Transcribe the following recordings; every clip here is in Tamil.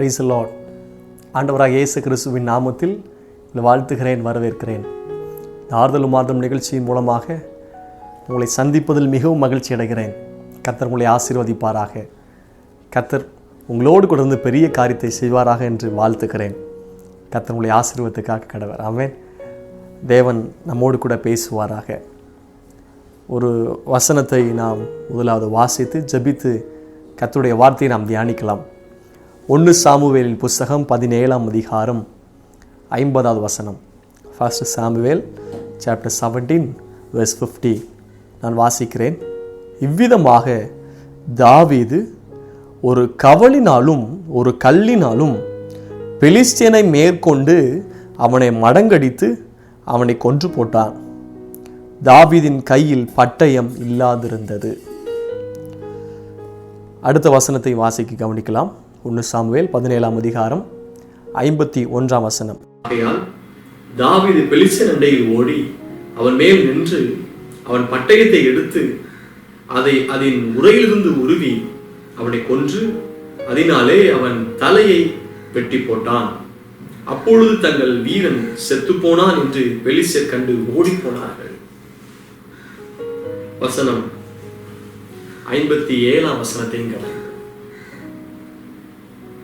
Praise the Lord. ஆண்டவராக இயேசு கிறிஸ்துவின் நாமத்தில் வாழ்த்துகிறேன், வரவேற்கிறேன். ஆறுதலும் மாறுதலும் நிகழ்ச்சியின் மூலமாக உங்களை சந்திப்பதில் மிகவும் மகிழ்ச்சி அடைகிறேன். கர்த்தர் உங்களை ஆசீர்வதிப்பாராக. கர்த்தர் உங்களோடு கொண்டு பெரிய காரியத்தை செய்வாராக என்று வாழ்த்துக்கிறேன். கர்த்தர் உங்களை ஆசீர்வதிக்காக கடவர். ஆமென். தேவன் நம்மோடு கூட பேசுவாராக. ஒரு வசனத்தை நாம் முதலாவது வாசித்து ஜெபித்து கர்த்தருடைய வார்த்தையை நாம் தியானிக்கலாம். 1 சாமுவேலின் புஸ்தகம் 17ஆம் அதிகாரம் 50வது வசனம். 1 சாமுவேல் சாப்டர் 17 verse 50. நான் வாசிக்கிறேன். இவ்விதமாக தாவீது ஒரு கவலினாலும் ஒரு கல்லினாலும் பெலிஸ்தியனை மேற்கொண்டு அவனை மடங்கடித்து அவனை கொன்று போட்டான். தாவீதின் கையில் பட்டயம் இல்லாதிருந்தது. அடுத்த வசனத்தை வாசிக்க கவனிக்கலாம். 1 சாமுவேல் 17ஆம் அதிகாரம் 51ஆம் வசனம். ஆகையால் தாவீது பெலிஸ்தியன் அண்டையில் ஓடி அவன் மேல் நின்று அவன் பட்டயத்தை எடுத்து அதை அதன் உரையிலிருந்து உருவி அவனை கொன்று அதனாலே அவன் தலையை வெட்டி போட்டான். அப்பொழுது தங்கள் வீரன் செத்து போனான் என்று பெலிஸ்தியர் கண்டு ஓடி போனார்கள். வசனம் 57ஆம் வசனத்தை கவனியுங்கள்.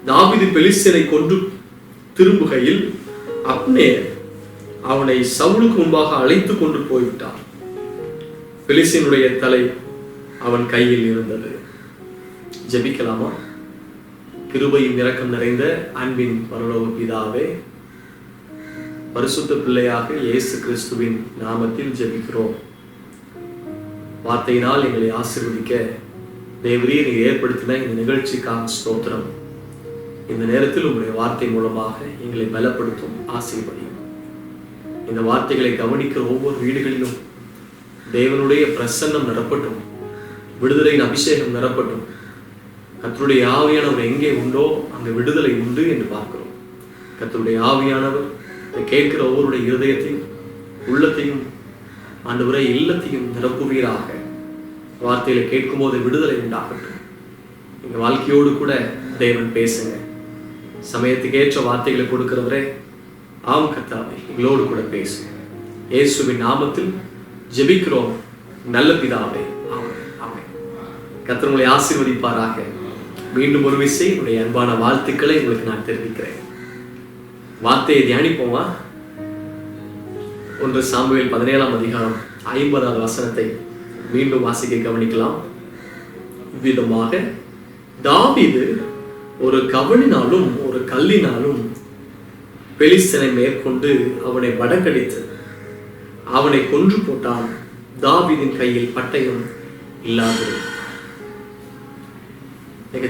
தாவீது பெலிஸ்தியனை கொன்று திரும்புகையில் அப்னேர் அவனை சவுலுக்கு முன்பாக அழைத்து கொண்டு போய்விட்டான். பெலிஸ்தியனுடைய தலை அவன் கையில் இருந்தது. ஜெபிக்கலாமா? கிருபையும் இரக்கம் நிறைந்த அன்பின் பரலோக பிதாவே, பரிசுத்த பிள்ளையாக இயேசு கிறிஸ்துவின் நாமத்தில் ஜெபிக்கிறோம். வார்த்தையினால் எங்களை ஆசீர்வதிக்க தேவரீர் ஏற்படுத்தின இந்த நிகழ்ச்சிக்காக ஸ்தோத்திரம். இந்த நேரத்தில் உங்களுடைய வார்த்தை மூலமாக எங்களை பலப்படுத்தும், ஆசீர்வதியும். இந்த வார்த்தைகளை கவனிக்கிற ஒவ்வொரு வீடுகளிலும் தேவனுடைய பிரசன்னம் நிரப்பட்டும், விடுதலையின் அபிஷேகம் நிரப்பட்டும். கர்த்தருடைய ஆவியானவர் எங்கே உண்டோ அங்கு விடுதலை உண்டு என்று பார்க்கிறோம். கர்த்தருடைய ஆவியானவர் கேட்கிற ஒவ்வொருடைய இருதயத்தையும் உள்ளத்தையும் ஆண்டவரே இல்லத்தையும் நிரப்புவீராக. வார்த்தையில கேட்கும் போது விடுதலை உண்டாகட்டும். எங்க வாழ்க்கையோடு கூட தேவன் பேசுங்க. சமயத்துக்கு ஏற்ற வார்த்தைகளை கொடுக்கிறவரே, ஆம் கர்த்தாவே, எங்களோடு கூட பேசுங்க. இயேசுவின் நாமத்தில் ஜெபிக்கிறோம் நல்ல பிதாவே, ஆமென், ஆமென். கர்த்தர் உங்களை ஆசீர்வதிப்பாராக. மீண்டும் ஒரு விசை உங்களுடைய அன்பான வாழ்த்துக்களை உங்களுக்கு நான் தெரிவிக்கிறேன். வார்த்தையை தியானிப்போமா? 1 சாமுவேல் 17ஆம் அதிகாரம் 50வது வசனத்தை மீண்டும் வாசிக்க கவனிக்கலாம். இவ்விதமாக தாவீது ஒரு கவலினாலும் ஒரு கல்லினாலும் பெலிஸ்தியனை மேற்கொண்டு அவனை மடங்கடித்து அவனை கொன்று போட்டான். தாவீதின் கையில் பட்டயம் இல்லாது.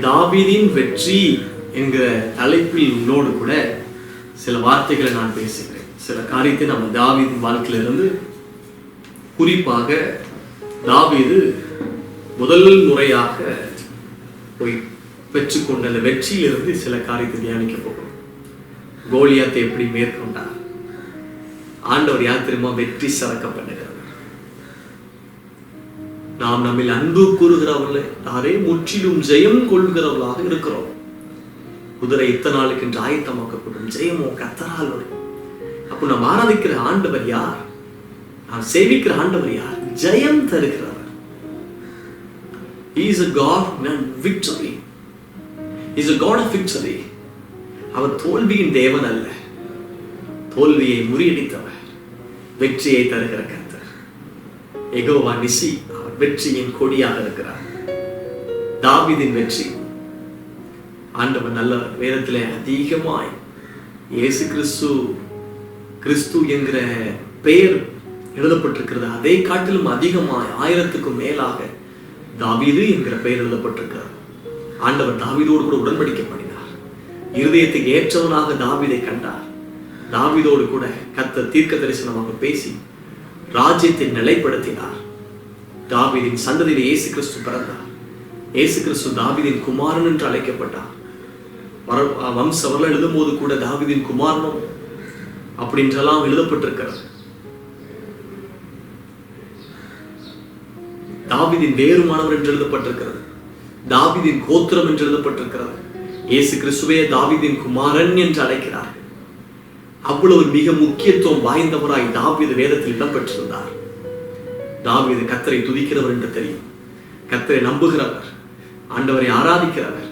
தாவீதின் வெற்றி என்கிற தலைப்பில் உங்களோடு கூட சில வார்த்தைகளை நான் பேசுகிறேன். சில காரியத்தை நம்ம தாவீதின் வாழ்க்கையிலிருந்து, குறிப்பாக தாவீது முதல் முறையாக போய் பெற்றுக்கொண்ட அந்த வெற்றியிலிருந்து சில காரியத்தை தியானிக்க போகிறோம். கோலியாத்தை எப்படி மேற்கொண்டார்? ஆண்டவர் யார் தெரியுமா? வெற்றி சரக்க பண்ணுகிறார். நாம் நம்மில் அன்பு கூறுகிறவர்களே யாரே முற்றிலும் ஜெயம் கொள்கிறவர்களாக இருக்கிறோம். குதிரை இத்தனை நாளுக்கு என்று ஆயத்தமாக்கப்படும், ஜெயமோ கர்த்தரால் வரும். அப்போ நாம் ஆராதிக்கிற ஆண்டவர் யார்? நாம் சேவிக்கிற ஆண்டவர் யார்? ஜெயம் தருகிறவர். He is a God of victory. He is a God of victory. அவர் தோல்வியின் தேவன் அல்ல, தோல்வியை முறியடித்தவர், வெற்றியை தருகிற கர்த்தர். யெகோவா நிசி, அவர் வெற்றியின் கொடியாக இருக்கிறார். தாவீதின் வெற்றி ஆண்டவர் நல்ல வேதத்திலே அதிகமாய் இயேசு கிறிஸ்து என்கிற பெயர் எழுதப்பட்டிருக்கிறது. அதை காட்டிலும் அதிகமாய் 1000க்கும் மேலாக தாவீது என்கிற பெயர் எழுதப்பட்டிருக்கிறார். ஆண்டவர் தாவீதோடு கூட உடன்படிக்கை பண்ணினார். இருதயத்துக்கு ஏற்றவனாக தாவீதை கண்டார். தாவீதோடு கூட கர்த்தர் தீர்க்க தரிசனமாக பேசி ராஜ்யத்தை நிலைப்படுத்தினார். தாவீதின் சந்ததியில் இயேசு கிறிஸ்து பிறந்தார். இயேசு கிறிஸ்து தாவீதின் குமாரன் என்று அழைக்கப்பட்டார். வம்சவர்கள் எழுதும்போது கூட தாவீதின் குமாரனும் அப்படின்றெல்லாம் எழுதப்பட்டிருக்கிறது. தாவீதின் வேறுமானவர் என்று எழுதப்பட்டிருக்கிறது. தாவீதின் கோத்திரம் என்று எழுதப்பட்டிருக்கிறது. இயேசு கிறிஸ்துவே தாவீதின் குமாரன் என்று அழைக்கிறார்கள். அவ்வளவு மிக முக்கியத்துவம் வாய்ந்தவராய் தாவீது வேதத்தில் இடம்பெற்றிருந்தார். தாவீது கர்த்தரை துதிக்கிறவர் என்று தெரியும். கர்த்தரை நம்புகிறவர், ஆண்டவரை ஆராதிக்கிறவர்,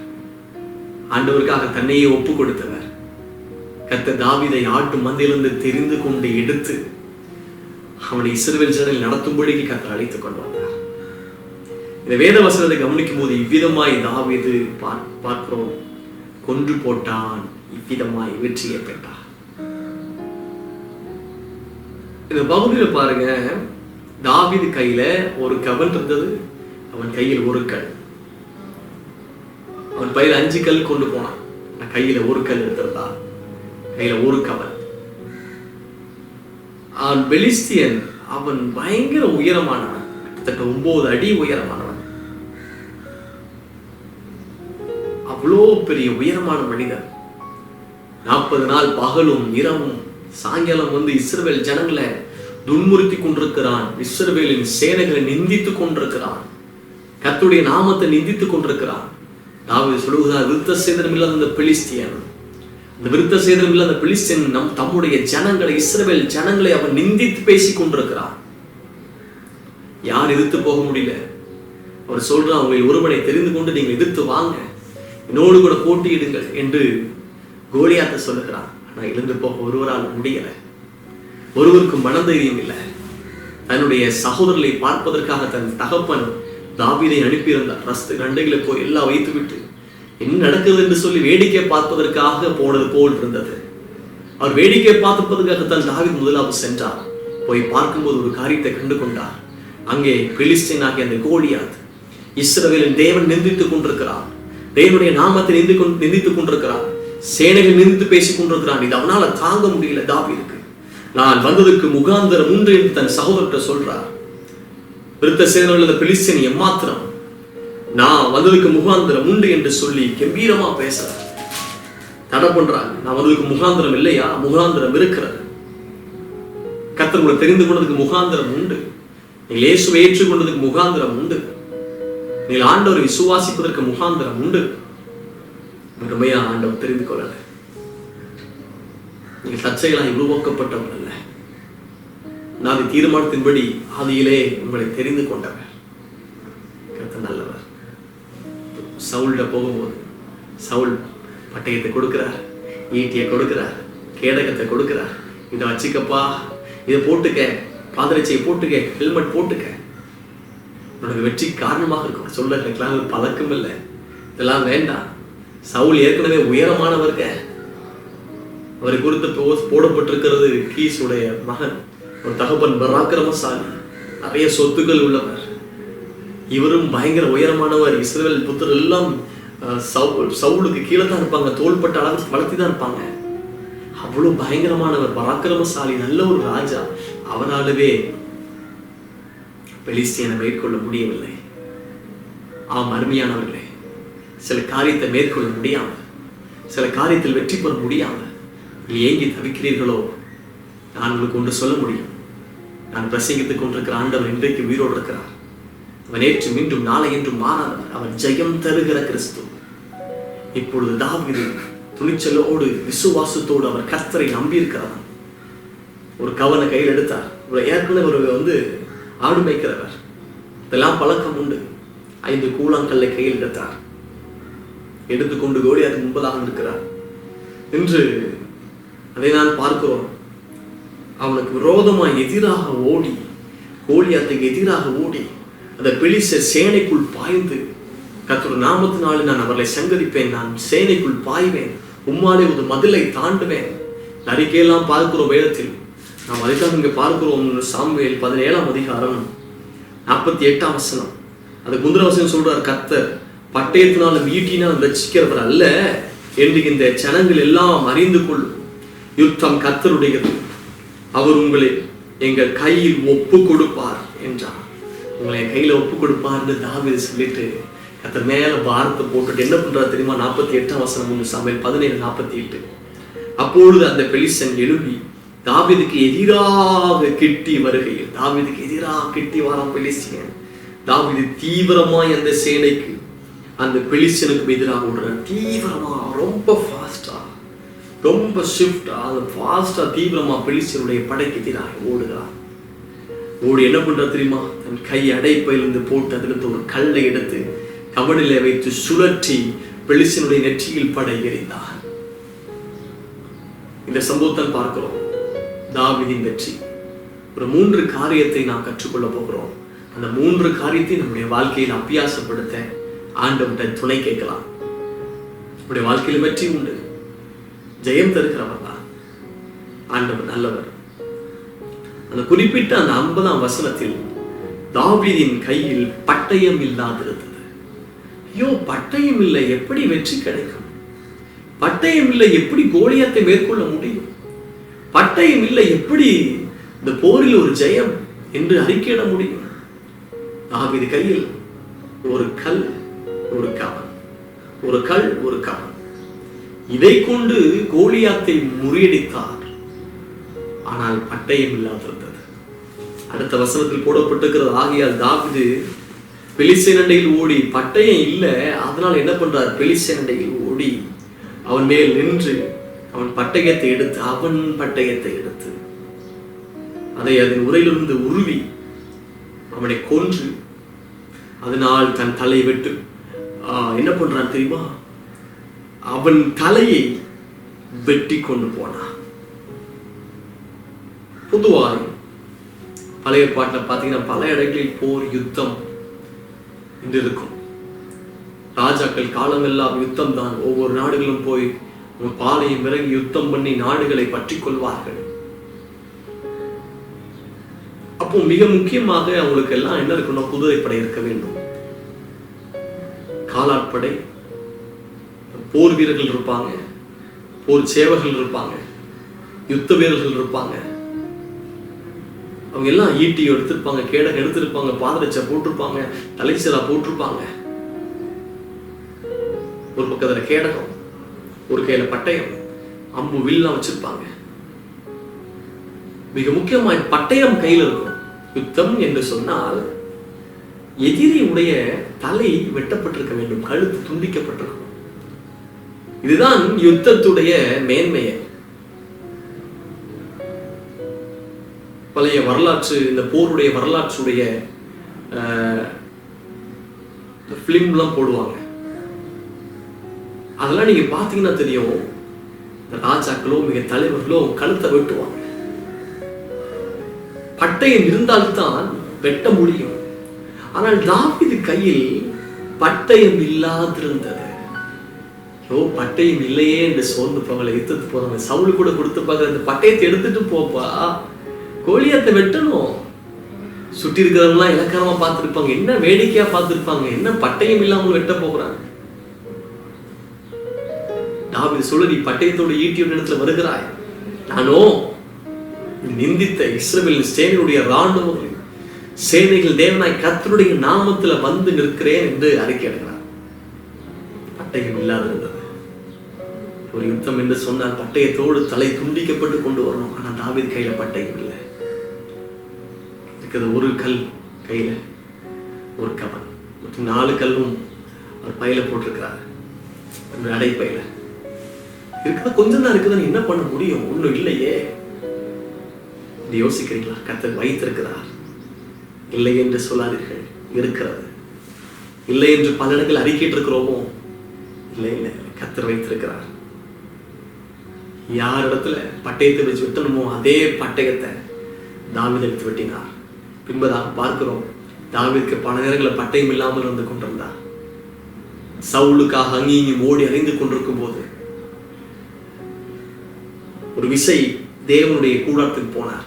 ஆண்டவருக்காக தன்னையே ஒப்பு கொடுத்தவர். கர்த்தர் தாவீதை ஆட்டு மந்தையிலிருந்து தெரிந்து கொண்டு எடுத்து அவனை இஸ்ரவேல் ஜனங்களை நடத்தும்படிக்கு கர்த்தர் அழைத்துக் கொண்டு வந்தார். இந்த வேத வசனத்தை கவனிக்கும் போது இவ்விதமாய் தாவீது பார்க்கிறோம். கொன்று போட்டான், இவ்விதமாய் வெற்றியை பெற்றார். இந்த பகுதியில பாருங்க, தாவீது கையில ஒரு கவன் இருந்தது, அவன் கையில் ஒரு கல். அவன் பையில 5 கல் கொண்டு போனான், கையில ஒரு கல் எடுத்திருந்தா, கையில ஒரு கவன். அவன் பெலிஸ்தியன், அவன் பயங்கர உயரமானவன், கிட்டத்தட்ட 9 அடி உயரமானவன். அவ்வளோ பெரிய உயரமான மனிதன். 40 நாள் பகலும் இரவும் சாயங்காலம் வந்து இஸ்ரவேல் ஜனங்களை துன்முறுத்தி கொண்டிருக்கிறான். இஸ்ரவேலின் சேனைகளை நிந்தித்துக் கொண்டிருக்கிறான். கர்த்தருடைய நாமத்தை நிந்தித்துக் கொண்டிருக்கிறான். தாவீது சொல்லுகிறார், விருத்த சேதனம் இல்லாத அந்த பெலிஸ்தியன், அந்த விருத்த சேதனம் இல்லாத அந்த பெலிஸ்தியன் தம்முடைய ஜனங்களை, இஸ்ரவேல் ஜனங்களை அவன் நிந்தித்து பேசிக் கொண்டிருக்கிறான். யார் எதிர்த்து போக முடியல. அவர் சொல்றான், உங்களை ஒருவனை தெரிந்து கொண்டு நீங்கள் எதிர்த்து வாங்க, என்னோடு கூட போட்டியிடுங்கள் என்று கோலியாத்தை சொல்லுகிறான். ஆனா எழுந்து போக ஒருவரால் முடியல. ஒருவருக்கு மனதைரியம் இல்லை. தன்னுடைய சகோதரர்களை பார்ப்பதற்காக தன் தகப்பன் தாவீதை அனுப்பியிருந்தார். ரஸ்து நண்டைகளை போய் எல்லாம் வைத்து விட்டு என்ன நடக்குது என்று சொல்லி வேடிக்கை பார்ப்பதற்காக போனது போல் இருந்தது. அவர் வேடிக்கை பார்ப்பதற்காக தன் தாவீது முதலாவது சென்றார். போய் பார்க்கும்போது ஒரு காரியத்தை கண்டு கொண்டார். அங்கே பெலிஸ்தீன் ஆகிய அந்த கோலியாத், இஸ்ரவேலின் தேவன் நிந்தித்துக் கொண்டிருக்கிறார், தேவனுடைய நாமத்தை நிந்தித்துக் கொண்டிருக்கிறார், சேனைகள் நிந்தித்து பேசிக் கொண்டிருக்கிறான். இது அவனால தாங்க முடியல. தாவீதுக்கு நான் வந்ததுக்கு முகாந்தரம் உண்டு என்று தன் சகோதரர்கிட்ட சொல்றார். விருத்த சேனைகள் பெலிஸ்தீன் எம்மாத்திரம், நான் வந்ததுக்கு முகாந்திரம் உண்டு என்று சொல்லி கம்பீரமா பேசுறார். தடை பண்றாங்க. நான் வந்ததுக்கு முகாந்திரம் இல்லையா? முகாந்திரம் இருக்கிறது. கர்த்தர் உங்களை தெரிந்து கொண்டதுக்கு முகாந்திரம் உண்டு. நீங்கள் இயேசுவை ஏற்றுக்கொண்டதுக்கு முகாந்திரம் உண்டு. நீங்கள் ஆண்டவரை விசுவாசிப்பதற்கு முகாந்திரம் உண்டு. உண்மையா ஆண்டவர் தெரிந்து கொள்ளல. நீங்கள் தற்செயலாய் உருவாக்கப்பட்டவர் அல்ல. நான் தீர்மானத்தின்படி ஆதியிலே உங்களை தெரிந்து கொண்டவர். கர்த்தர் நல்லவர். சவுல்ட போகும்போது சவுல் பட்டயத்தை கொடுக்கிறார், ஈட்டியை கொடுக்கிறார், கேடகத்தை கொடுக்கிறார். இதை வச்சுக்கப்பா, இதை போட்டுக்க, பாதரட்சியை போட்டுக்க, ஹெல்மெட் போட்டுக்க, உனக்கு வெற்றி காரணமாக இருக்கும். சொல்ல எனக்குலாம் பழக்கம் இல்லை, இதெல்லாம் வேண்டாம். சவுல் ஏற்கனவே உயரமானவர்க. அவரை குறித்து போடப்பட்டிருக்கிறது கீசுடைய மகன், ஒரு தகப்பன் பராக்கிரமசாலி, நிறைய சொத்துக்கள் உள்ளவர். இவரும் பயங்கர உயரமானவர். இஸ்ரவேல் புத்தர் எல்லாம் சவுலுக்கு கீழே தான் இருப்பாங்க, தோள்பட்ட அளவுக்கு வளர்த்தி தான் இருப்பாங்க. அவ்வளவு பயங்கரமானவர், பராக்கிரமசாலி, நல்ல ஒரு ராஜா. அவனாலவே பெலிஸ்தியனை மேற்கொள்ள முடியவில்லை. ஆம் அருமையானவர்களே, சில காரியத்தை மேற்கொள்ள முடியாமல், சில காரியத்தில் வெற்றி பெற முடியாமல் ஏங்கி தவிக்கிறீர்களோ, நான் உங்களுக்கு ஒன்று சொல்ல முடியும். நான் பிரசங்கித்துக் கொண்டிருக்கிற ஆண்டவர் இன்றைக்கு உயிரோடு இருக்கிறார். அவன் நேற்று மீண்டும் நாளை என்றும் மாறாதவர். அவன் ஜெயம் தருகிற கிறிஸ்து. இப்பொழுது தாவீது துணிச்சலோடு விசுவாசத்தோடு அவர் கர்த்தரை நம்பி இருக்கிறார். ஒரு கவனை கையில் எடுத்தார். ஏற்கனவே ஒரு ஆடு மேய்க்கிறவர், இதெல்லாம் பழக்கம் உண்டு. 5 கூழாங்கல்லை கையில் எடுத்தார். எடுத்துக்கொண்டு கோலியாத்துக்கு முன்பதாக இருக்கிறார். இன்று அதை நான் பார்க்கிறோம். அவனுக்கு விரோதமாக எதிராக ஓடி, கோலியாத்துக்கு எதிராக ஓடி, அந்த பெலிஸ்தர் சேனைக்குள் பாய்ந்து, கர்த்தருடைய நாமத்தினாலே நான் அவர்களை சங்கரிப்பேன், நான் சேனைக்குள் பாய்வேன், உம்மாலே ஒரு மதிலை தாண்டுவேன். அறிக்கையெல்லாம் பார்க்கிறோம் வேதத்தில். நாம் அதைத்தான் இங்கே பார்க்கிறோம். சாமுவேல் 17ஆம் அதிகாரம் 48ஆம் வசனம். அதுக்கு முந்தின வசனம் சொல்றார், கர்த்தர் பட்டயத்தினாலும் ஈட்டினாலும் ரட்சிக்கிறவர் அல்ல என்று இந்த ஜனங்கள் எல்லாம் அறிந்து கொள்ளும். யுத்தம் கர்த்தருடையது, அவர் உங்களை எங்கள் கையில் ஒப்பு கொடுப்பார் என்றார். உங்களை என் கையில ஒப்பு கொடுப்பார்னு தாவீது சொல்லிட்டு கர்த்தர் மேல பாரத்தை போட்டுட்டு என்ன பண்றாரு தெரியுமா? 48ஆம் வசனம் சாமுவேல் 17:48. அப்பொழுது அந்த பெலிஸ்தன் எழும்பி தாவீதுக்கு எதிராக கிட்டி வருகையில், தாவீதுக்கு எதிராக கிட்டி வரான் பெலிஸ்தியன். தாவீது தீவிரமாய் அந்த சேனைக்கு அந்த பெலிஸ்தனுக்கு எதிராக ஓடுறார். தீவிரமா, ரொம்ப ஃபாஸ்டா, ரொம்ப ஷிஃப்டா, அந்த ஃபாஸ்டா தீவிரமா பெலிஸ்தனுடைய படைக்கு எதிராக ஓடுகிறார். ஓடி என்ன பண்ற தெரியுமா? தன் கை அடைப்பையிலிருந்து போட்டு அதிலிருந்து ஒரு கல்லை எடுத்து கவனிலே வைத்து சுழற்றி பெலிஸ்தனுடைய நெற்றியில் படை எறிந்தார். இந்த சம்பவத்தை பார்க்கிறோம். தாவீதின் வெற்றி. ஒரு 3 காரியத்தை நாம் கற்றுக்கொள்ள போகிறோம். அந்த 3 காரியத்தை நம்முடைய வாழ்க்கையில் அபியாசப்படுத்த ஆண்டவர்கிட்ட துணை கேட்கலாம். நம்முடைய வாழ்க்கையில வெற்றி உண்டு, ஜெயம் தருகிறவர் தான் ஆண்டவர், நல்லவர். அந்த குறிப்பிட்ட அந்த 50ஆம் வசனத்தில் தாவீதின் கையில் பட்டயம் இல்லாதிருந்தது. ஐயோ, பட்டயம் இல்லை, எப்படி வெற்றி கிடைக்கும்? பட்டயம் இல்லை, எப்படி கோலியாத்தை மேற்கொள்ள முடியும்? பட்டயம் இல்லை, எப்படி இந்த போரில் ஒரு ஜெயம் என்று அறிக்கையிட முடியும்? தாவீது கையில் ஒரு கல், ஒரு கவன், ஒரு கல், ஒரு கவன். இதை கொண்டு கோலியாத்தை முறியடித்தார். ஆனால் பட்டயம் இல்லாதிருந்தது. அடுத்த வசனத்தில் போடப்பட்டிருக்கிறது, ஆகையால் தாவீது பெலிஸ்தேன் அண்டையில் ஓடி, பட்டயம் இல்லை, அதனால் என்ன பண்றார்? பெலிஸ்தேன் அண்டையில் ஓடி அவன் மேல் நின்று அவன் பட்டயத்தை எடுத்து அதை அதன் உரையிலிருந்து உருவி அவனை கொன்று அதனால் தன் தலை வெட்டு என்ன பண்றான் தெரியுமா? அவன் தலையை வெட்டி கொண்டு போனான். பொதுவாக பழைய பாட்டில் பார்த்தீங்கன்னா பல இடங்களில் போர், யுத்தம் என்று இருக்கும். ராஜாக்கள் காலமெல்லாம் யுத்தம் தான். ஒவ்வொரு நாடுகளும் போய் பாலையும் இறங்கி யுத்தம் பண்ணி நாடுகளை பற்றி கொள்வார்கள். அப்போ மிக முக்கியமாக அவங்களுக்கு எல்லாம் என்ன இருக்கணும்? குதிரைப்படை இருக்க வேண்டும், காலாட்படை, போர் வீரர்கள் இருப்பாங்க, போர் சேவகர்கள் இருப்பாங்க, யுத்த வீரர்கள் இருப்பாங்க. அவங்க எல்லாம் ஈட்டி எடுத்திருப்பாங்க, கேடகம் எடுத்திருப்பாங்க, பாதரட்சை போட்டிருப்பாங்க, தலைச்சீரா போட்டிருப்பாங்க. ஒரு பக்கத்துல கேடகம், ஒரு கையில பட்டயம், அம்பு, வில்லாம் வச்சிருப்பாங்க. மிக முக்கியமாய் பட்டயம் கையில் இருக்கும். யுத்தம் என்று சொன்னால் எதிரியுடைய தலை வெட்டப்பட்டிருக்க வேண்டும், கழுத்து துண்டிக்கப்பட்டிருக்கும். இதுதான் யுத்தத்துடைய மேன்மையை. பழைய வரலாற்று, இந்த போருடைய வரலாற்றுடைய பிலிம்லாம் போடுவாங்க. அதெல்லாம் நீங்க பாத்தீங்கன்னா தெரியும், ராஜாக்களோ மிக தலைவர்களோ கழுத்தை வெட்டுவாங்க. பட்டயம் இருந்தால்தான் வெட்ட முடியும். ஆனால் தாவீது கையில் பட்டயம் இல்லாதிருந்தது. பட்டயம் இல்லையே என்று சோர்ந்து போகல, யுத்தத்துக்கு போறாங்க. சவுலு கூட கொடுத்துப்பாங்க, அந்த பட்டயத்தை எடுத்துட்டு போப்பா, கோலியாத்தை வெட்டணும். சுற்றி இருக்கிறவங்களாம் இலக்காரமா பார்த்திருப்பாங்க, என்ன வேடிக்கையா பார்த்திருப்பாங்க, என்ன பட்டயம் இல்லாமல் வெட்ட போகிறாங்க. தாவீது சொல்ல, நீ பட்டயத்தோட ஈட்டியோட இடத்துல வருகிறாய், நானோ நிந்தித்த இஸ்ரவேல் சேனையுடைய ராணுவங்கள், சேனைகள் தேவனாய் கர்த்தருடைய நாமத்துல வந்து நிற்கிறேன் என்று அறிக்கை எடுக்கிறார். பட்டயம் இல்லாதிருந்தது. ஒரு யுத்தம் என்று சொன்னால் பட்டயத்தோடு தலை துண்டிக்கப்பட்டு கொண்டு வரணும். ஆனா தாவீது கையில பட்டயம் இல்லை. இருக்கிறது ஒரு கல் கையில, ஒரு கவன், மற்றும் 4 கல்லும் அவர் பையில போட்டிருக்கிறார், அடைப்பையில இருக்கிறது. கொஞ்சம் தான் இருக்குதுன்னு என்ன பண்ண முடியும்? ஒண்ணும் இல்லையே. யோசிக்கிறீங்களா? கர்த்தர் வைத்திருக்கிறார். இல்லை என்று சொல்லாதீர்கள், இருக்கிறது. இல்லை என்று பல இடங்கள் அறிக்கையிட்டு இருக்கிறோமோ? இல்லை இல்லை, கர்த்தர் வைத்திருக்கிறார். யார் இடத்துல பட்டயத்தை வச்சு வெட்டணுமோ அதே பட்டயத்தை தாவீது எடுத்து வெட்டினார். பின்பதாக பார்க்கிறோம், தாவீதுக்கு பல நேரங்களில் பட்டயம் இல்லாமல் இருந்து கொண்டிருந்தார். சவுலுக்காக அங்கேயும் ஓடி அறிந்து கொண்டிருக்கும் போது ஒரு விசை தேவனுடைய கூடாரத்துக்கு போனார்.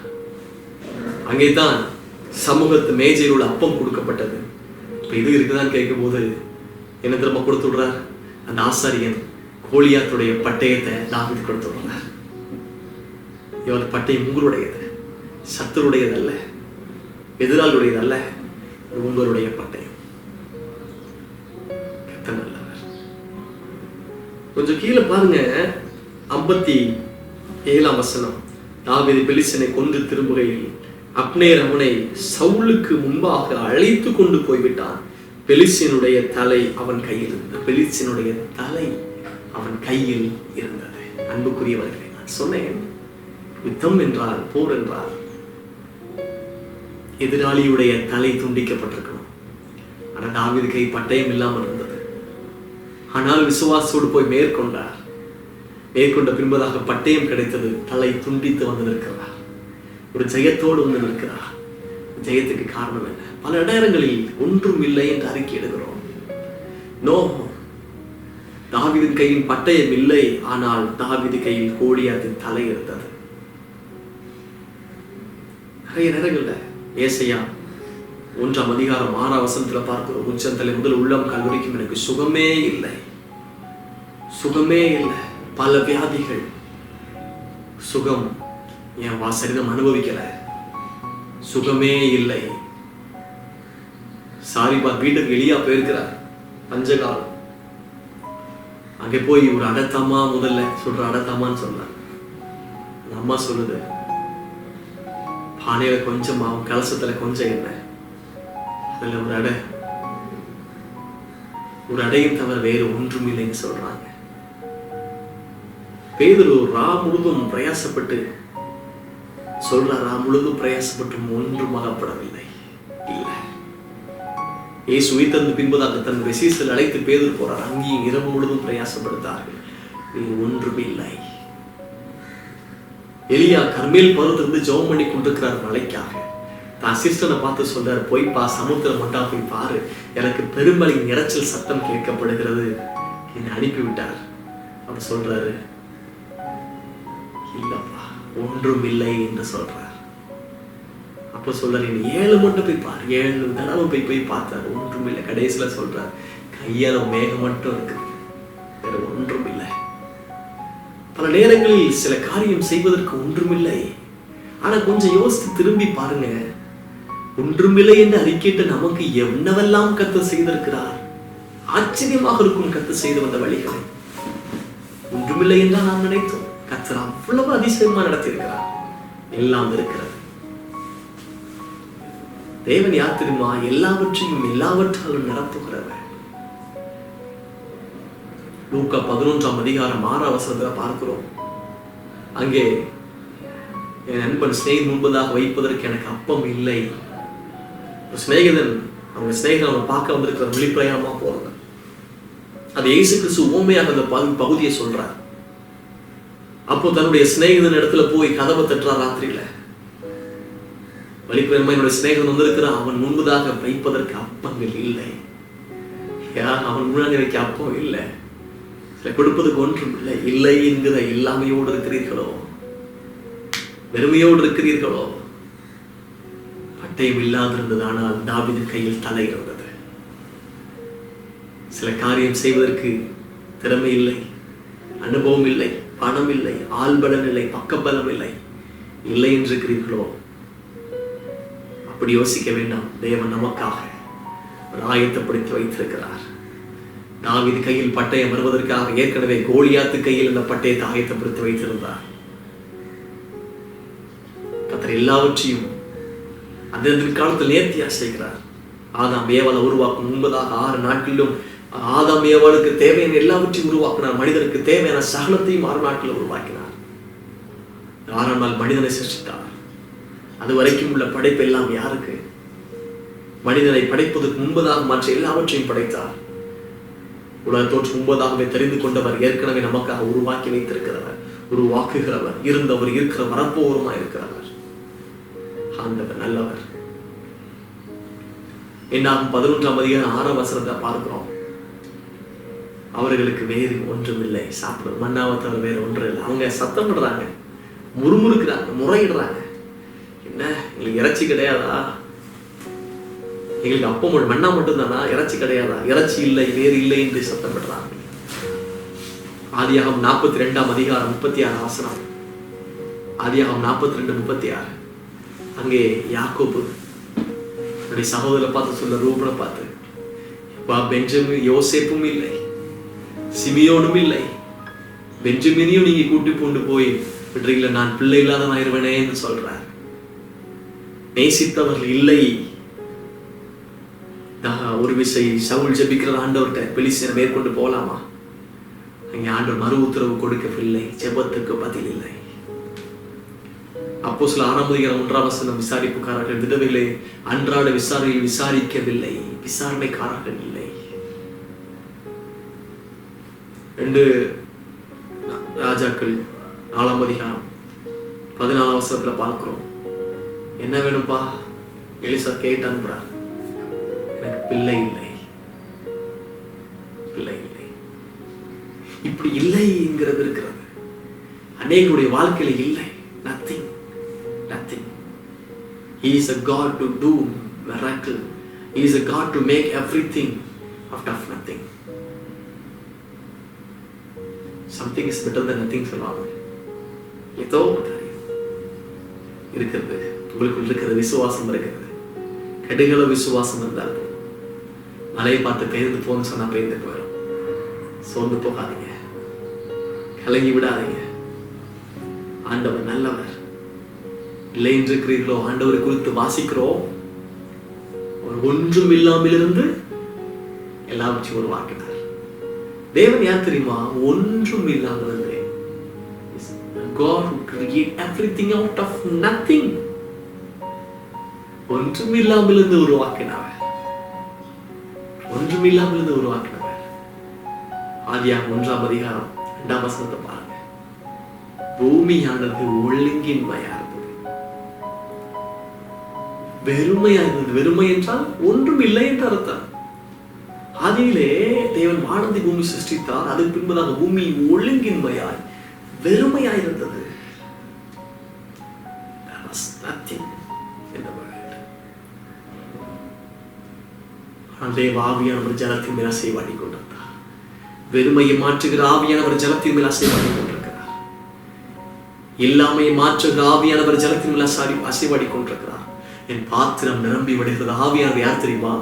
அங்கேதான் சமூகத்து மேஜையில் உள்ள அப்பம் கொடுக்கப்பட்டது. இப்ப இது இருக்குதான்னு கேட்கும் போது என்ன திரும்ப கொடுத்து விடுறார்? அந்த ஆசாரியன் கோலியாத்துடைய பட்டயத்தை தாவீது கொடுத்து விடுறார். இவர் பட்டயம் உங்களுடையது, சத்துருடையதல்ல, எதிராளுடையதல்ல, உங்களுடைய பட்டயம். நல்லவர். கொஞ்சம் கீழே பாருங்க, 57ஆம் வசனம். தாவீது பெலிஸ்தனை கொன்று திரும்புகையில் அப்னேர் அவனை சவுலுக்கு முன்பாக அழைத்து கொண்டு போய்விட்டான். பெலிஸ்தியனுடைய தலை அவன் கையில் இருந்தது. பெலிஸ்தியனுடைய தலை அவன் கையில் இருந்தது. அன்புக்குரியவர்களே, நான் சொன்னேன், யுத்தம் என்றால், போர் என்றால் எதிராளியுடைய தலை துண்டிக்கப்பட்டிருக்கணும். ஆனால் தாவீது கை பட்டயம் இல்லாமல் இருந்தது. ஆனால் விசுவாசோடு போய் மேற்கொண்டார். மேற்கொண்ட பின்பதாக பட்டயம் கிடைத்தது. தலை துண்டித்து வந்து நிற்கிறார். ஒரு ஜெயத்தோடு வந்து நிற்கிறார். ஜெயத்துக்கு காரணம் என்ன? பல நேரங்களில் ஒன்றும் இல்லை என்று அறிக்கை எடுக்கிறோம். நோ, தாவீதின் கையில் பட்டயம் இல்லை, ஆனால் தாவீது கையில் கோலியாத்தின் தலை இருந்தது. நிறைய நேரங்கள்ல ஏசாயா 1 அதிகாரம் 6 வசனத்துல பார்க்கிறோம். உச்சந்தலை முதல் உள்ளம் கால் வரைக்கும் எனக்கு சுகமே இல்லை, சுகமே இல்லை. பல வியாதிகள், சுகம் என் சரீரம் அனுபவிக்கல, சுகமே இல்லை. சாரிபாத் வீட்டுக்கு எலியா போயிருக்கிறார் பஞ்சகாலம். அங்கே போய் ஒரு அடத்தாமா, முதல்ல சொல்ற அடத்தாமான்னு சொன்னார். அம்மா சொல்லுது, பானையில கொஞ்சம் மாவு, கலசத்துல கொஞ்சம் எண்ணெய், அதுல ஒரு அடையும் தவிர வேறு ஒன்றும் இல்லைன்னு சொல்றாங்க. பேதுரு முழுதும் பிரயாசப்பட்டு சொல்றாரா? முழுதும் பிரயாசப்பட்டும் ஒன்றும் ஆகப்படவில்லை. இல்லை, இயேசு உயிர்த்தெழுந்த பின்பதாக தன்னுடைய சீசர்கள் அழைத்து பேதுரு போறார். அங்கேயும் இரவு முழுதும் பிரயாசப்படுத்தார்கள். ஒன்றும் இல்லை. எலியா கர்மேல் பருவத்திலிருந்து ஜெபம் பண்ணி கொண்டிருக்கிறார் மலைக்காக. தான் அசிஸ்டனை பார்த்து சொல்றாரு, போய்ப்பா சமுத்திரம் மட்டா போய் பாரு, எனக்கு பெருமழையின் இரைச்சல் சத்தம் கேட்கப்படுகிறது, என்னை அனுப்பிவிட்டார். அவர் சொல்றாரு, இல்லப்பா ஒன்றும் இல்லை என்று சொல்றார். அப்ப சொல்றாரு, நீ 7 மட்டும் போய் பாரு. 7 தடவை போய் பார்த்தாரு, ஒன்றும் இல்லை. கடைசியில சொல்றார், கையால மேகம் மட்டும் இருக்கு, வேற ஒன்றும் இல்லை. பல நேரங்களில் சில காரியம் செய்வதற்கு ஒன்றுமில்லை. ஆனா கொஞ்சம் யோசித்து திரும்பி பாருங்க, ஒன்றுமில்லை என்று அறிக்கையிட்டு நமக்கு என்னவெல்லாம் கர்த்தர் செய்திருக்கிறார். ஆச்சரியமாக இருக்கும் கர்த்தர் செய்து வந்த வழிகளை. ஒன்றுமில்லை என்றால் நாம் நினைத்தோம், கர்த்தர் அவ்வளவு அதிசயமா நடத்தியிருக்கிறார். எல்லாம் இருக்கிறது. தேவன் யார் தெரியுமா? எல்லாவற்றையும் எல்லாவற்றாலும் நிரப்புகிறவர். லூக்கா 11 அதிகாரம் 6 வசனத்துல பார்க்கிறோம். அங்கே என் நண்பன் சிநேகிதன் முன்பதாக வைப்பதற்கு எனக்கு அப்பம் இல்லை. சிநேகிதன் அவங்க சிநேகிதன் அவன் பார்க்க வந்திருக்கிற வெளிப்பிரயாணமா போறது. அது இயேசு கிறிஸ்து உவமையாக அந்த பகுதியை சொல்றார். அப்போ தன்னுடைய சிநேகிதன் இடத்துல போய் கதவை தட்டுறார் ராத்திரியில. வெளிப்பிரயமா என்னுடைய சிநேகிதன் வந்திருக்கிறான், அவன் முன்பதாக வைப்பதற்கு அப்பங்கள் இல்லை. அவன் முன்னாடி வைக்க அப்பம் இல்லை, கொடுப்பதுக்கு ஒன்றும் இல்லை. இல்லை என்கிற இல்லாமையோடு இருக்கிறீர்களோ, வெறுமையோடு இருக்கிறீர்களோ? பட்டயம் இல்லாதிருந்தது, ஆனால் தாவீதின் கையில் தலை இருந்தது. சில காரியம் செய்வதற்கு திறமை இல்லை, அனுபவம் இல்லை, பணம் இல்லை, ஆள்பலம் இல்லை, பக்கபலம் இல்லை. இல்லை என்று இருக்கிறீர்களோ? அப்படி யோசிக்க வேண்டாம். தேவன் நமக்காக ஆயத்தப்படுத்தி வைத்திருக்கிறார். தாவீது கையில் பட்டயம் வருவதற்காக ஏற்கனவே கோலியாத்து கையில் இந்த பட்டயத்தை ஆயத்தப்படுத்தி வைத்திருந்தார். கர்த்தர் எல்லாவற்றையும் அந்த காலத்தில் நேர்த்தியா செய்கிறார். ஆதாம் ஏவாளை உருவாக்கும் முன்பதாக 6 நாட்களிலும் ஆதாம் ஏவாளுக்கு தேவையான எல்லாவற்றையும் உருவாக்கினார். மனிதனுக்கு தேவையான சகலத்தையும் 6 நாட்களில் உருவாக்கினார். 6ஆம் நாள் மனிதனை சிருஷ்டித்தார். அது வரைக்கும் உள்ள படைப்பு எல்லாம் யாருக்கு? மனிதனை படைப்பதற்கு முன்பதாக மற்ற எல்லாவற்றையும் படைத்தார். உலகத்தோற்று முன்பதாகவே தெரிந்து கொண்டவர், ஏற்கனவே நமக்காக உருவாக்கி வைத்திருக்கிறவர், உருவாக்குகிறவர், இருந்தவர், இருக்கிற வரப்போருமாய் இருக்கிறவர். ஆண்டவர் நல்லவர். என்னாகும் 11 அதிகாரம் 6 வசனத்தை பார்க்கிறோம். அவர்களுக்கு வேறு ஒன்றும் இல்லை, சாப்பிடும் மன்னாவை தவிர வேறு ஒன்றும் இல்லை. அவங்க சத்தம் படுறாங்க, முறுமுறுக்கிறாங்க, முறையிடுறாங்க. என்ன, எங்களுக்கு இறைச்சி கிடையாதா? எங்களுக்கு அப்பம் மண்ணா மட்டும்தானா? இறைச்சி கிடையாதா? இறைச்சி இல்லை, வேறு இல்லை என்று சத்தம் படுறாங்க. ஆதியாகமம் 42 அதிகாரம் 36 வசனம். ஆதியாகமம் 42:36. அங்கே யாக்கோபு அவருடைய சகோதரரை பார்த்து சொல்ல, ரூபனை பார்த்து, பெஞ்சமின் யோசேப்பும் இல்லை, சிமியோனும் இல்லை, பெஞ்சமினையும் நீங்க கூட்டி கொண்டு போய் விடுறீங்களா, நான் பிள்ளை இல்லாத ஆயிருவனே என்று சொல்றார். நேசித்தவர்கள் இல்லை, ஒரு விசை சவுல் ஜெபிக்கிற ஆண்டவர்கிட்ட பெலிஸ்தியனை மேற்கொண்டு போகலாமா? அங்கே ஆண்டவர் மறு உத்தரவு கொடுக்கவில்லை. ஜெபத்துக்கு பதில் இல்லை. அப்போஸ்தலர் 6:1 விசாரிப்புக்காரர்கள் விதவைகளை அன்றாட விசாரணையில் விசாரிக்கவில்லை. விசாரணைக்காரர்கள் இல்லை. 2 ராஜாக்கள் 4:14 பார்க்கிறோம். என்ன வேணும்பா? எலிசா கேட்டு அனுப்புறார். எனக்கு பிள்ளை இல்லை, பிள்ளை இல்லை. இப்படி இல்லைங்கிறது இருக்கிறது. அநேகருடைய வாழ்க்கையில இல்லை. nothing. He is a God to do miracle. He is a God to make everything out of nothing. Something is better than nothing சொல்லுவாங்க. ஏதோ இருக்கிறது, உங்களுக்குள் இருக்கிற விசுவாசம் இருக்கிறது. கடுகள விசுவாசம் இருந்தால் மலையை பார்த்து பெயர்ந்து போன்னு சொன்னா பெயர்ந்து போயிடும். சோர்ந்து போகாதீங்க, கலங்கி விடாதீங்க. ஆண்டவர் நல்லவர். இல்லை என்று இருக்கிறீர்களோ, ஆண்டவரை குறித்து வாசிக்கிறோம். ஒரு ஒன்றும் இல்லாமல் இருந்து எல்லாவற்றையும் உருவாக்கினார். தேவன் யார் தெரியுமா? ஒன்றும் இல்லாமல் இருந்து God who create everything out of nothing. ஒன்றும் இல்லாமல் இருந்து உருவாக்கினவர். ஒன்றும் இல்லாமல் இருந்து உருவாக்கினவர். ஆதியாகமம் 1:2 பாருங்க. பூமியானது ஒழுங்கின்மையா இருந்தது, வெறுமையா இருந்தது. வெறுமை என்றால் ஒன்றும் இல்லை என்று அர்த்தம். ஆதியிலே தேவன் வானத்தை பூமி சிருஷ்டித்தார். அதுக்கு பின்பதாக பூமி ஒழுங்கின்மையாய் வெறுமையாய் இருந்தது. ஆவியானவர் ஜலத்தின் மேல் அசைவாடி கொண்டிருந்தார். வெறுமையை மாற்றுகிற ஆவியானவர் ஜலத்தின் மேல் அசைவாடி கொண்டிருக்கிறார். இல்லாமையை மாற்றுகிற ஆவியானவர் ஜலத்தின் மேல் அசைவாடி கொண்டிருக்கிறார். என் பாத்திரம் நிரம்பி வடிகிறது. ஆவியானவர் யார் தெரியுமா?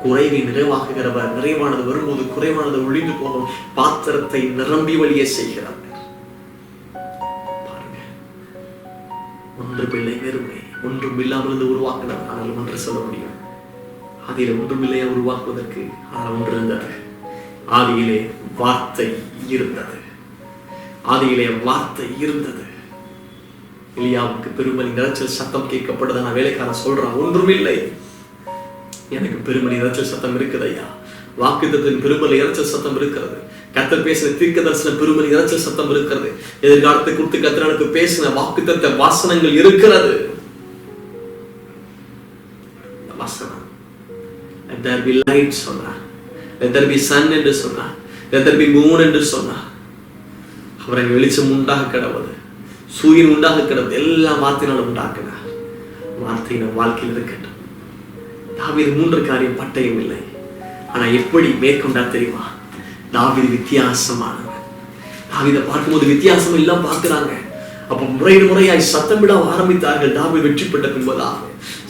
குறைவை நிறைவாக்குகிறவர். நிறைவானது வரும்போது குறைவானது ஒழிந்து போகும். பாத்திரத்தை நிரம்பி வழிய செய்கிறவர். பாருங்க, ஒன்று பிள்ளை வெறுமை, ஒன்றும் இல்லாமல் இருந்து உருவாக்கினார். ஆனால் ஒன்று சொல்ல முடியும், அதில் ஒன்றும் இல்லையா உருவாக்குவதற்கு? ஆனால் ஒன்று இருந்தது. ஆதியிலே வார்த்தை இருந்தது. ஆதியிலே வார்த்தை இருந்தது. எலியாவுக்கு பெருமணி இரைச்சல் சத்தம் கேட்கப்படுது. நான் வேலைக்காரன் சொல்றான், ஒன்றும் இல்லை. எனக்கு பெருமணி இரைச்சல் சத்தம் இருக்குது ஐயா. வாக்குத்தத்தின் பெருமணி இரைச்சல் சத்தம் இருக்கிறது. கர்த்தர் பேசின தீர்க்க தரிசன பெருமணி இரைச்சல் சத்தம் இருக்கிறது. எதிர்காலத்தை குறித்து கர்த்தருக்கு பேசின வாக்குத்தத்த வாசனங்கள் இருக்கிறது. வாசனம் let there be light சொன்னா, let there be sun என்று சொன்னா, let there be moon என்று சொன்னா, அவரை வெளிச்சம் உண்டாக கிடவது, சூரியன் உண்டாக கிடவது, எல்லாம் வார்த்தையினால் உண்டாக்கினார். வார்த்தை நம் வாழ்க்கையில் இருக்கட்டும். தாவீது 3 காரியம் பட்டயம் இல்லை. ஆனா எப்படி மேற்கொண்டா தெரியுமா? தாவீது வித்தியாசமானவன். தாவீதை பார்க்கும்போது வித்தியாசம் எல்லாம் பார்க்கிறாங்க. அப்ப முறையாய் சத்தமிட ஆரம்பித்தார்கள். தாவீது வெற்றி பெற்ற பின்பதாக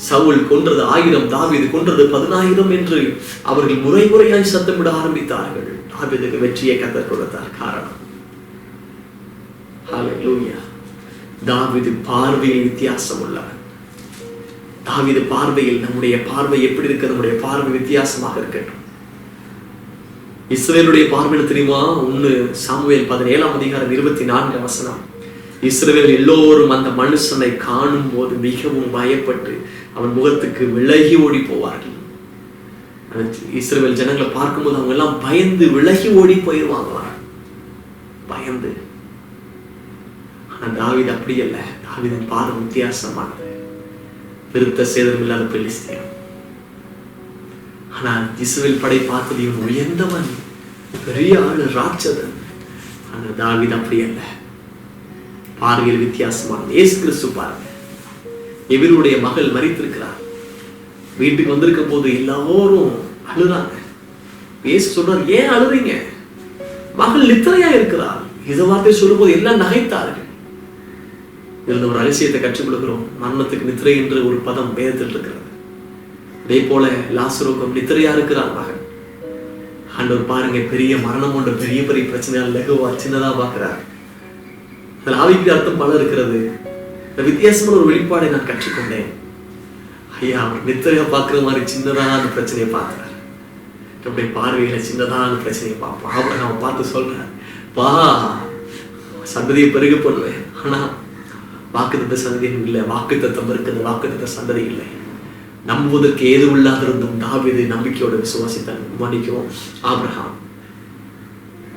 சவுல் கொன்றது 1000, தாவீது கொன்றது 10000 என்று அவர்கள் முறையாய் சத்தமிட ஆரம்பித்தார்கள். தாவீதுக்கு வெற்றியை கர்த்தர் கொடுத்தார். காரணம், ஹல்லேலூயா, தாவீது பார்வையில் வித்தியாசம் உள்ளவன். தாவீது பார்வையில் நம்முடைய பார்வை எப்படி இருக்கு? நம்முடைய பார்வை வித்தியாசமாக இருக்கட்டும். இஸ்ரவேலுடைய பார்வை தெரியுமா? 1 சாமுவேல் 17:24 இஸ்ரவேல் எல்லோரும் அந்த மனுஷனை காணும் போது மிகவும் பயப்பட்டு அவன் முகத்துக்கு விலகி ஓடி போவார்கள். இஸ்ரவேல் ஜனங்களை பார்க்கும்போது அவங்க எல்லாம் பயந்து விலகி ஓடி போயிடுவாங்க, பயந்து. ஆனா தாவீது அப்படி அல்ல. தாவீதின் பார்வை வித்தியாசமானது. விருத்த சேதனம் இல்லாத பெலிஸ்தியன். ஆனா இஸ்ரவேல் படை பார்த்தது இவன் உயர்ந்தவன், பெரிய ஆளு, ராட்சதன். ஆனா தாவீது அப்படி அல்ல. பார்வையில் வித்தியாசமானது. இயேசு கிறிஸ்து பாருங்க, எவருடைய மகள் மரித்திருக்கிறார். வீட்டுக்கு வந்திருக்கும் போது எல்லாரும் அழுறாங்க. இயேசு சொல்றார், ஏன் அழுறீங்க? மகள் நித்திரையா இருக்கிறார். இதை வார்த்தை சொல்லும் போது எல்லாம் நகைத்தார்கள். இதுல ஒரு ரகசியத்தை கற்றுக் கொடுக்கிறோம். மரணத்துக்கு நித்திரை என்று ஒரு பதம் வேதத்தில் இருக்கிறது. அதே போல லாசருக்கும் நித்திரையா இருக்கிறார் மகன். ஆண்டவர் பாருங்க, பெரிய மரணம் கொண்ட பெரிய பெரிய பிரச்சனையால் லகுவா சின்னதா பார்க்கிறார். அதில் ஆவிக்கு அர்த்தம் பல இருக்கிறது. வித்தியாசமான ஒரு வெளிப்பாடை நான் கற்றுக்கொண்டேன். ஐயா, அவர் நித்திரையா பார்க்கிற மாதிரி சின்னதா அந்த பிரச்சனையை பார்க்கிறார். நம்முடைய பார்வையில சின்னதான பிரச்சனையை பார்ப்போம். ஆபிரகாம் பார்த்து சொல்றார், வா சந்ததியை பெருக பண்ணுவேன், ஆனா வாக்குத்தத்த சந்ததியும் இல்லை, வாக்குத்தத்தம் இருக்குது, வாக்குத்தத்த சந்ததி இல்லை. நம்புவதற்கு ஏதும் இல்லாதிருந்தும் தாவீது நம்பிக்கையோட விசுவாசித்தான். மன்னிக்கவும், ஆபிரகாம்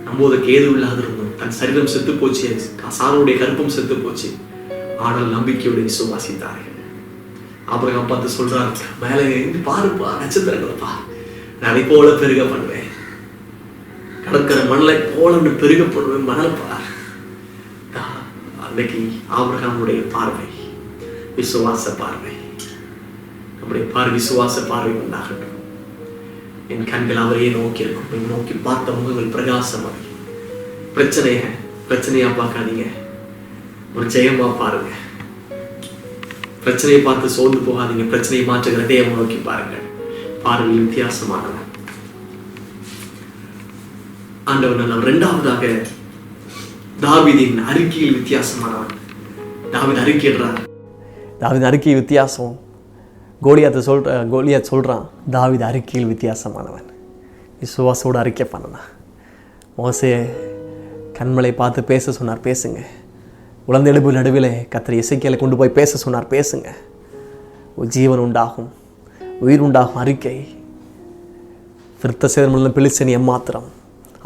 நம்புவதற்கு ஏதும் இல்லாதிருந்தும் தன் சரீரம் செத்து போச்சு, சாரோடைய கருப்பம் செத்து போச்சு, ஆனால் நம்பிக்கையோட விசுவாசித்தார்கள். ஆபிரகாம் பார்த்து சொல்றாரு, மேலே பாருப்பா, நட்சத்திரங்களப்பா, நான் அதை போல பெருக பண்ணுவேன், கடற்கரை மணலை போல பெருக பண்ணுவேன், மணல் பார். அன்னைக்கு ஆபிரகாமுடைய பார்வை விசுவாச பார்வை. நம்முடைய விசுவாச பார்வை உண்டாகட்டும். என் கண்கள் அவரையே நோக்கி இருக்கும், நோக்கி பார்த்த முகங்கள் பிரகாசம். பிரச்சனையா பார்க்காதீங்க, ஒரு ஜெயமா பாருங்க. பிரச்சனையை பார்த்து சோர்ந்து போகாதீங்க, பிரச்சனையை மாற்றுகிற தேவனை நோக்கி பாருங்க. பார்வையில் வித்தியாசமானவன் ஆண்டவர் நல்லவர். இரண்டாவதாக தாவீதின் அறிக்கையில் வித்தியாசமானவன். தாவீது அறிக்கையிடுறார். தாவீது அறிக்கை வித்தியாசம். கோலியாத் சொல்றான், தாவீது அறிக்கையில் வித்தியாசமானவன். விசுவாசோடு அறிக்கை பண்ணனா. மோசே கண்மலை பார்த்து பேச சொன்னார், பேசுங்க. உலர்ந்தெழுப்பு நடுவில் கர்த்தர் எசேக்கியேலை கொண்டு போய் பேச சொன்னார், பேசுங்க. ஒரு ஜீவன் உண்டாகும், உயிர் உண்டாகும். அறிக்கை. விருத்த சேதனம் பெலிஸ்தேன் எம்மாத்திரம்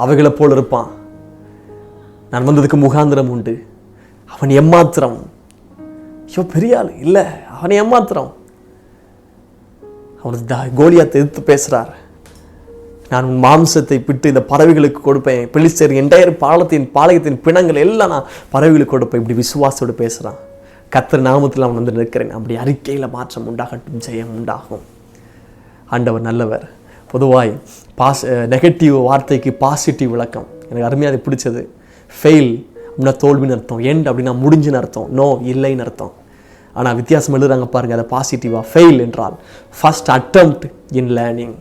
அவைகளை போல் இருப்பான். நான் வந்ததுக்கு முகாந்திரம் உண்டு. அவன் எம்மாத்திரம். ஐயோ பெரிய ஆள் இல்லை, அவன் எம்மாத்திரம். அவன் கோலியாத்தை எதிர்த்து பேசுறார். நான் உன் மாம்சத்தை பிட்டு இந்த பறவைகளுக்கு கொடுப்பேன், பெலிஸ்தேர் என்டையர் பாளையத்தின் பிணங்கள் எல்லாம் நான் பறவைகளுக்கு கொடுப்பேன். இப்படி விசுவாசோடு பேசுறான். கர்த்தர் நாமத்தில் அவன் வந்து நிற்கிறேன். அப்படி அறிக்கையில் மாற்றம் உண்டாகட்டும், ஜெயம் உண்டாகும். ஆண்டவர் நல்லவர். பொதுவாய் நெகட்டிவ் வார்த்தைக்கு பாசிட்டிவ் விளக்கம் எனக்கு அருமையாக அது பிடிச்சது. ஃபெயில் அப்படின்னா தோல்வின்னு அர்த்தம், எண்ட் அப்படின்னா முடிஞ்சுன்னு அர்த்தம், நோ இல்லைன்னு அர்த்தம். ஆனால் வித்தியாசம் எழுதுறாங்க பாருங்கள், அதை பாசிட்டிவாக. ஃபெயில் என்றால் ஃபர்ஸ்ட் அட்டெம்ப்ட் இன் லேர்னிங்,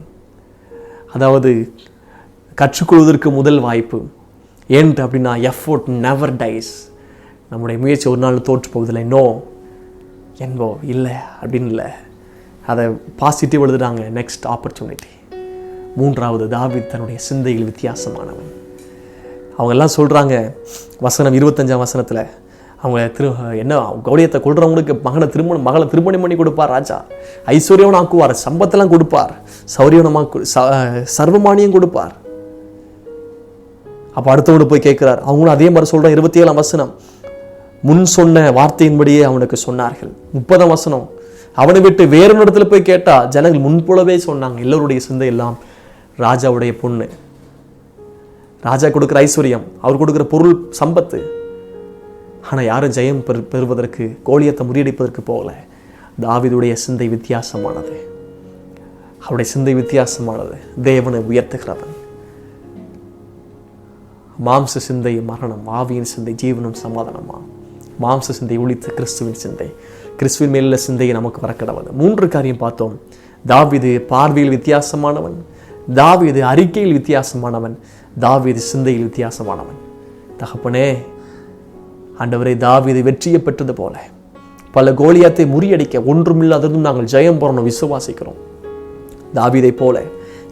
அதாவது கற்றுக்கொள்வதற்கு முதல் வாய்ப்பு. எண்ட் அப்படின்னா எஃபோர்ட் நெவர் டைஸ், நம்முடைய முயற்சி ஒரு நாள் தோற்று போவதில்லை. நோ என்போ இல்லை அப்படின்னு இல்லை, அதை பாசிட்டிவ் எழுதுறாங்க. Next opportunity. மூன்றாவது, தாவீது தன்னுடைய சிந்தையில் வித்தியாசமானவன். அவங்கெல்லாம் சொல்கிறாங்க, வசனம் 25ஆம் வசனத்தில், அவங்க என்ன கோலியாத்தை கொள்றவங்களுக்கு மகளை திருமணம் பண்ணி கொடுப்பார் ராஜா, ஐஸ்வர்யம் ஆக்குவார், சம்பத்தெல்லாம் கொடுப்பார், சர்வமானியம் கொடுப்பார். அப்போ அடுத்தவங்க போய் கேட்கிறார். அவங்களும் அதே மாதிரி சொல்கிறான். 27ஆம் வசனம், முன் சொன்ன வார்த்தையின்படியே அவனுக்கு சொன்னார்கள். 30ஆம் வசனம், அவனை விட்டு வேறு இடத்துல போய் கேட்டா ஜனங்கள் முன்போலவே சொன்னாங்க. எல்லோருடைய சிந்தை எல்லாம் ராஜாவுடைய பொண்ணு, ராஜா கொடுக்குற ஐஸ்வர்யம், அவர் கொடுக்குற பொருள் சம்பத்து. ஆனால் யாரும் ஜெயம் பெறுவதற்கு, கோலியத்தை முறியடிப்பதற்கு போகல. தாவீதுடைய சிந்தை வித்தியாசமானது. அவருடைய சிந்தை வித்தியாசமானது. தேவனை உயர்த்துகிறவன். மாம்ச சிந்தை மரணம், ஆவியின் சிந்தை ஜீவனும் சமாதானமா. மாம்ச சிந்தை ஒழித்து கிறிஸ்துவின் சிந்தை, கிறிஸ்துவின் மேலுள்ள சிந்தையை நமக்கு வரக்கிடவது. 3 காரியம் பார்த்தோம். தாவீது பார்வையில் வித்தியாசமானவன், தாவீது அறிக்கையில் வித்தியாசமானவன், தாவீது சிந்தையில் வித்தியாசமானவன். தகப்பனே, ஆண்டவரை, தாவீது வெற்றியை பெற்றது போல பல கோலியாத்தை முறியடிக்க ஒன்றுமில்லாததும் நாங்கள் ஜெயம் பெறணும் விசுவாசிக்கிறோம். தாவீதை போல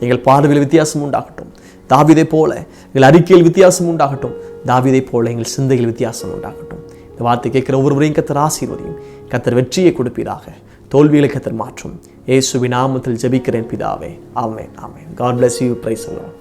எங்கள் பார்வையில் வித்தியாசம் உண்டாகட்டும், தாவீதை போல எங்கள் அறிக்கையில் வித்தியாசம் உண்டாகட்டும், தாவீதை போல எங்கள் சிந்தையில் வித்தியாசம் உண்டாகட்டும். இந்த வார்த்தை கேட்கிற ஒவ்வொருவரையும் கர்த்தர் ஆசீர்வதியும், கர்த்தர் வெற்றியை கொடுப்பீராக, தோல்விகளை கர்த்தர் மாற்றும். இயேசுவின் நாமத்தில் ஜெபிக்கிறேன் பிதாவே, ஆமென், ஆமென். God bless you. Praise the Lord.